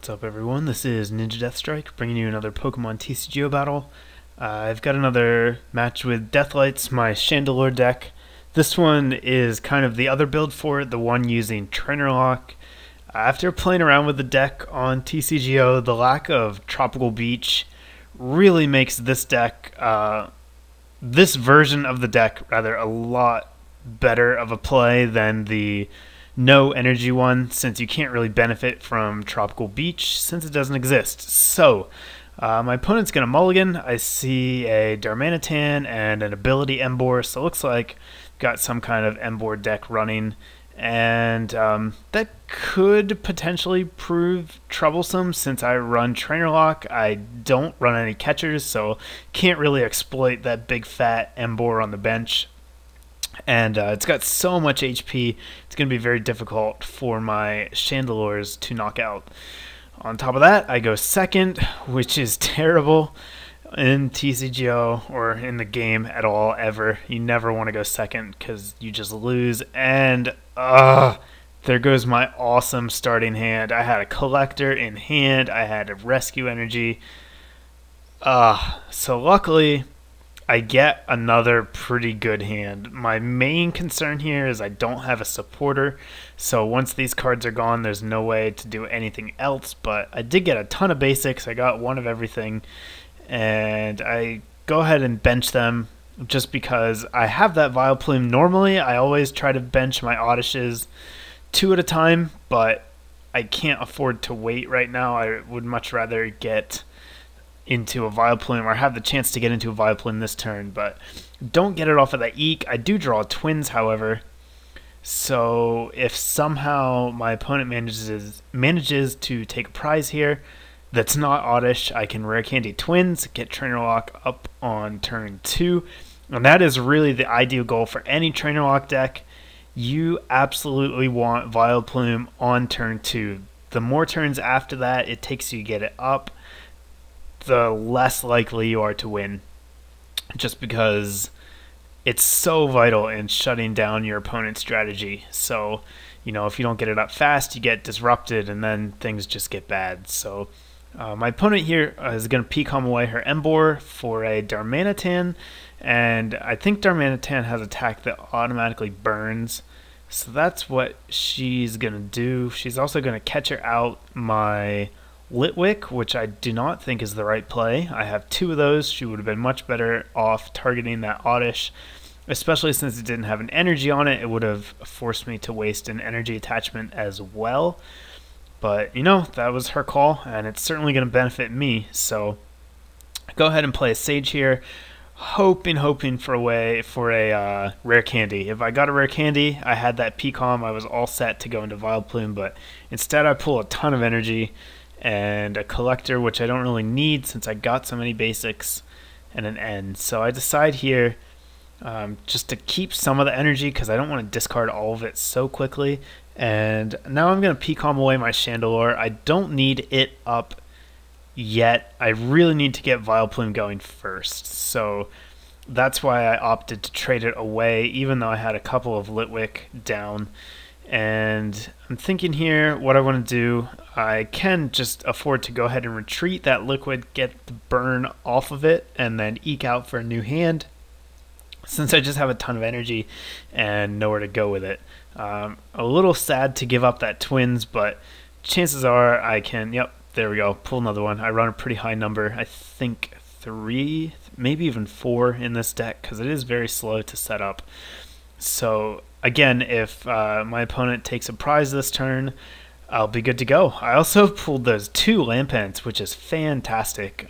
What's up everyone, this is NinjaDeathStrike bringing you another Pokemon TCGO battle. I've got another match with Deathlights, my Chandelure deck. This one is kind of the other build for it, the one using TCGO. After playing around with the deck on TCGO, the lack of Tropical Beach really makes this deck, this version of the deck rather, a lot better of a play than the no energy one, since you can't really benefit from Tropical Beach since it doesn't exist. So my opponent's gonna mulligan. I see a Darmanitan and an ability Emboar, so it looks like got some kind of Emboar deck running, and that could potentially prove troublesome since I run TCGO. I don't run any catchers, so can't really exploit that big fat Emboar on the bench. And it's got so much HP, it's going to be very difficult for my Chandelures to knock out. On top of that, I go second, which is terrible in TCGO or in the game at all, ever. You never want to go second because you just lose. And there goes my awesome starting hand. I had a Collector in hand, I had a Rescue Energy. So luckily I get another pretty good hand. My main concern here is I don't have a supporter, so once these cards are gone, there's no way to do anything else, but I did get a ton of basics. I got one of everything, and I go ahead and bench them just because I have that Vileplume. Normally, I always try to bench my Oddishes 2 at a time, but I can't afford to wait right now. I would much rather get into a Vileplume, or have the chance to get into a Vileplume this turn, but don't get it off of that Eek. I do draw twins, however, so if somehow my opponent manages to take a prize here that's not Oddish, I can Rare Candy twins, get TCGO up on turn 2, and that is really the ideal goal for any TCGO deck. You absolutely want Vileplume on turn 2. The more turns after that it takes you to get it up, the less likely you are to win, just because it's so vital in shutting down your opponent's strategy. So, you know, if you don't get it up fast, you get disrupted, and then things just get bad. So my opponent here is going to Pecom away her Emboar for a Darmanitan, and I think Darmanitan has attack that automatically burns, so that's what she's going to do. She's also going to catch her out my Litwick, which I do not think is the right play. I have 2 of those. She would have been much better off targeting that Oddish, especially since it didn't have an energy on it. It would have forced me to waste an energy attachment as well. But, you know, that was her call, and it's certainly going to benefit me. So go ahead and play a Sage here, hoping for a Rare Candy. If I got a Rare Candy, I had that Pecom, I was all set to go into Vileplume, but instead I pull a ton of energy and a Collector, which I don't really need since I got so many basics, and an End. So I decide here just to keep some of the energy because I don't want to discard all of it so quickly. And now I'm going to Pecom away my Chandelure. I don't need it up yet. I really need to get Vileplume going first. So that's why I opted to trade it away, even though I had a couple of Litwick down. And I'm thinking here what I want to do. I can just afford to go ahead and retreat that Liquid, get the burn off of it, and then eke out for a new hand, since I just have a ton of energy and nowhere to go with it. A little sad to give up that twins, but chances are I can, yep, there we go, pull another one. I run a pretty high number, I think 3, maybe even 4 in this deck, because it is very slow to set up. So again, if my opponent takes a prize this turn, I'll be good to go. I also pulled those 2 Lampents, which is fantastic.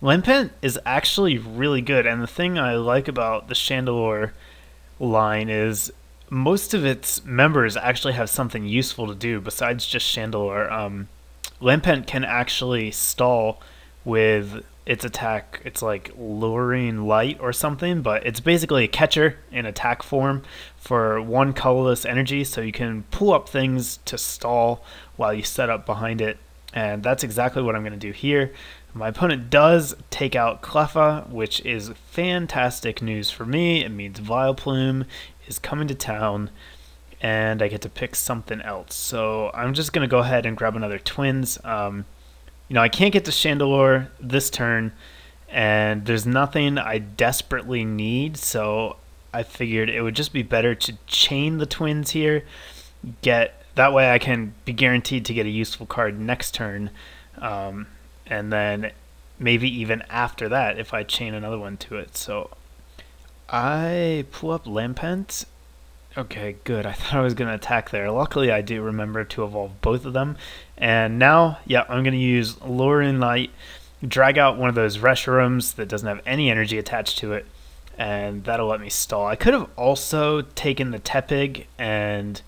Lampent is actually really good, and the thing I like about the Chandelure line is most of its members actually have something useful to do besides just Chandelure. Lampent can actually stall with its attack. It's like Luring Light or something, but it's basically a catcher in attack form for 1 colorless energy, so you can pull up things to stall while you set up behind it, and that's exactly what I'm going to do here. My opponent does take out Cleffa, which is fantastic news for me. It means Vileplume is coming to town, and I get to pick something else. So I'm just going to go ahead and grab another Twins. I can't get to Chandelure this turn, and there's nothing I desperately need, so I figured it would just be better to chain the Twins here. That way I can be guaranteed to get a useful card next turn, and then maybe even after that if I chain another one to it. So I pull up Lampent. Okay, good. I thought I was going to attack there. Luckily, I do remember to evolve both of them. And now, yeah, I'm going to use Lure in Light, drag out one of those Reshirums that doesn't have any energy attached to it, and that'll let me stall. I could have also taken the Tepig, and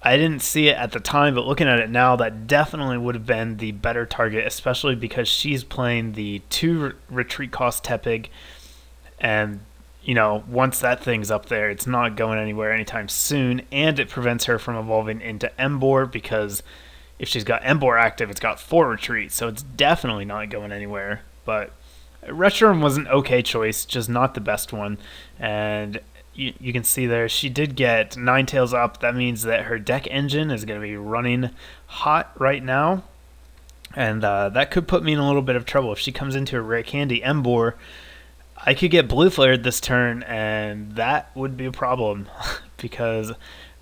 I didn't see it at the time, but looking at it now, that definitely would have been the better target, especially because she's playing the 2 retreat cost Tepig, and once that thing's up there, it's not going anywhere anytime soon, and it prevents her from evolving into Emboar, because if she's got Emboar active, it's got 4 retreats, so it's definitely not going anywhere. But Reshiram was an okay choice, just not the best one, and you can see there, she did get Ninetales up. That means that her deck engine is going to be running hot right now, and that could put me in a little bit of trouble. If she comes into a rare candy Emboar, I could get blue flared this turn, and that would be a problem because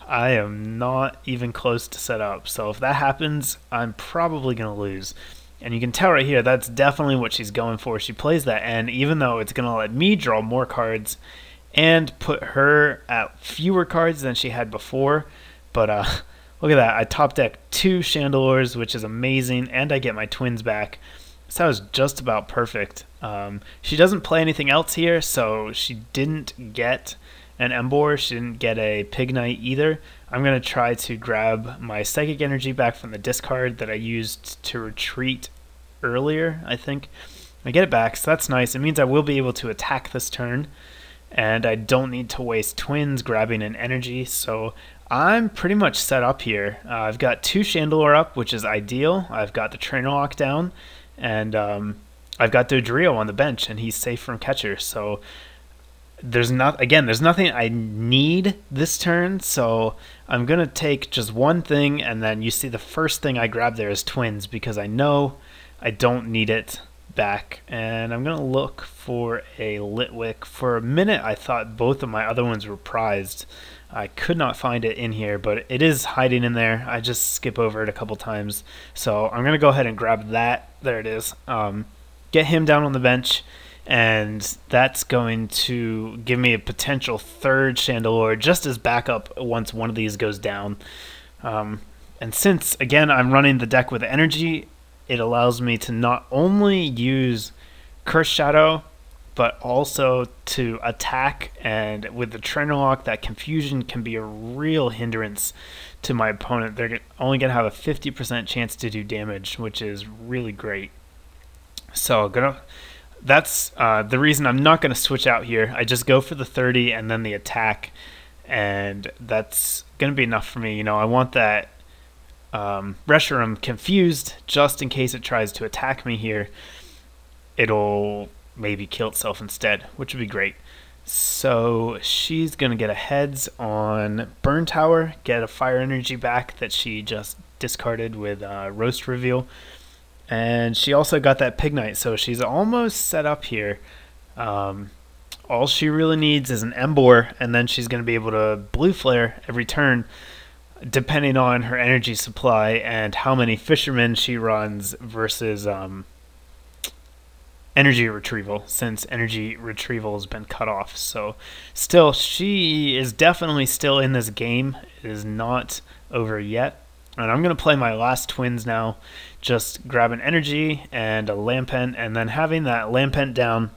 I am not even close to set up. So if that happens, I'm probably going to lose. And you can tell right here, that's definitely what she's going for. She plays that N, even though it's going to let me draw more cards and put her at fewer cards than she had before. But look at that. I top deck 2 Chandelures, which is amazing, and I get my Twins back. So that was just about perfect. She doesn't play anything else here, so she didn't get an Emboar. She didn't get a Pignite either. I'm going to try to grab my Psychic Energy back from the discard that I used to retreat earlier, I think. I get it back, so that's nice. It means I will be able to attack this turn, and I don't need to waste Twins grabbing an energy, so I'm pretty much set up here. I've got 2 Chandelure up, which is ideal. I've got the TCGO down, and I've got Dodrio on the bench, and he's safe from catcher. So there's nothing I need this turn. So I'm gonna take just one thing, and then you see the first thing I grab there is Twins because I know I don't need it back. And I'm gonna look for a Litwick. For a minute, I thought both of my other ones were prized. I could not find it in here, but it is hiding in there. I just skip over it a couple times. So I'm going to go ahead and grab that. There it is. Get him down on the bench, and that's going to give me a potential 3rd Chandelure just as backup once one of these goes down. And since, again, I'm running the deck with energy, it allows me to not only use Curse Shadow, but also to attack, and with the TCGO, that confusion can be a real hindrance to my opponent. They're only going to have a 50% chance to do damage, which is really great. So that's the reason I'm not going to switch out here. I just go for the 30 and then the attack, and that's going to be enough for me. I want that Reshiram confused just in case it tries to attack me here. It'll maybe kill itself instead, which would be great. So she's going to get a heads on Burn Tower, get a fire energy back that she just discarded with Roast Reveal. And she also got that Pignite, so she's almost set up here. All she really needs is an Emboar, and then she's going to be able to Blue Flare every turn, depending on her energy supply and how many Fishermen she runs versus energy retrieval, since energy retrieval has been cut off. So still, she is definitely still in this game. It is not over yet. And I'm going to play my last Twins now. Just grab an energy and a Lampent, and then having that Lampent down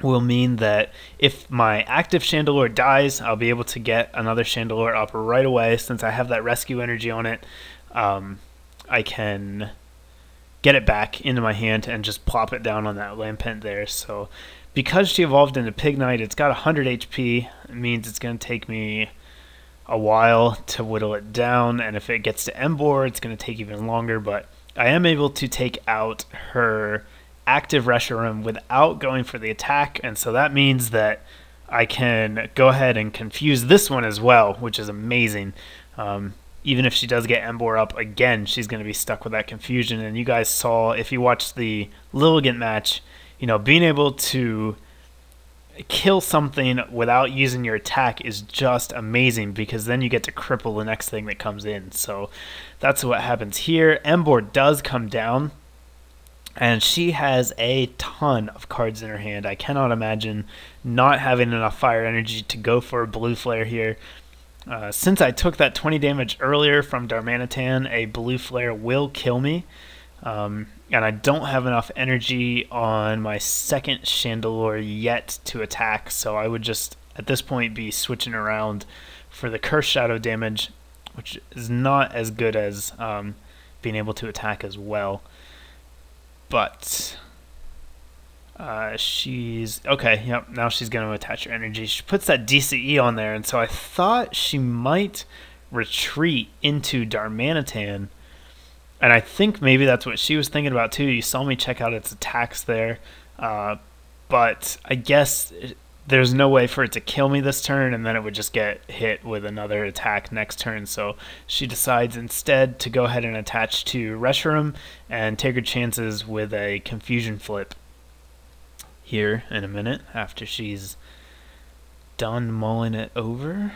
will mean that if my active Chandelure dies, I'll be able to get another Chandelure up right away. Since I have that rescue energy on it, I can get it back into my hand and just plop it down on that Lampent there. So because she evolved into Pignite, it's got 100 HP. It means it's going to take me a while to whittle it down, and if it gets to Emboar, it's going to take even longer, but I am able to take out her active Reshiram without going for the attack, and so that means that I can go ahead and confuse this one as well, which is amazing. Even if she does get Embor up again, she's going to be stuck with that confusion. And you guys saw, if you watched the Lilligant match, you know, being able to kill something without using your attack is just amazing, because then you get to cripple the next thing that comes in. So that's what happens here. Embor does come down, and she has a ton of cards in her hand. I cannot imagine not having enough fire energy to go for a blue flare here. Since I took that 20 damage earlier from Darmanitan, a blue flare will kill me. And I don't have enough energy on my second Chandelure yet to attack, so I would just, at this point, be switching around for the Curse Shadow damage, which is not as good as being able to attack as well. But she's okay. Yep, now she's going to attach her energy. She puts that DCE on there, and so I thought she might retreat into Darmanitan, and I think maybe that's what she was thinking about too. You saw me check out its attacks there, but I guess there's no way for it to kill me this turn, and then it would just get hit with another attack next turn. So she decides instead to go ahead and attach to Reshiram and take her chances with a Confusion Flip here in a minute after she's done mulling it over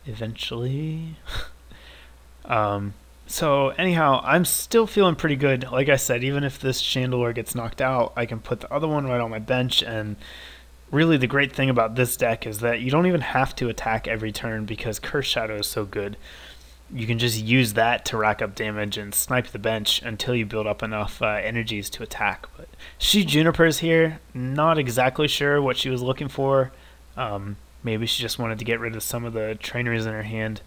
eventually. So anyhow, I'm still feeling pretty good. Like I said, even if this Chandelure gets knocked out, I can put the other one right on my bench. And really the great thing about this deck is that you don't even have to attack every turn, because Curse Shadow is so good. You can just use that to rack up damage and snipe the bench until you build up enough energies to attack. But she Junipers here, not exactly sure what she was looking for. Maybe she just wanted to get rid of some of the trainers in her hand.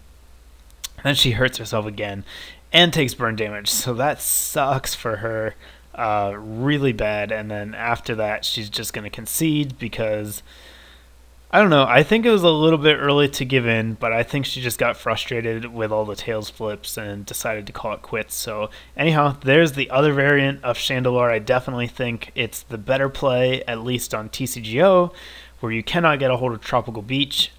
Then she hurts herself again and takes burn damage, so that sucks for her really bad. And then after that, she's just going to concede because, I don't know, I think it was a little bit early to give in, but I think she just got frustrated with all the tails flips and decided to call it quits. So anyhow, there's the other variant of Chandelure. I definitely think it's the better play, at least on TCGO, where you cannot get a hold of Tropical Beach.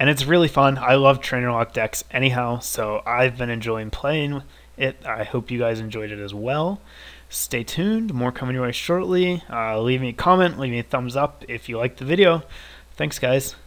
And it's really fun. I love trainer lock decks anyhow, so I've been enjoying playing it. I hope you guys enjoyed it as well. Stay tuned, more coming your way shortly. Leave me a comment, leave me a thumbs up if you liked the video. Thanks, guys.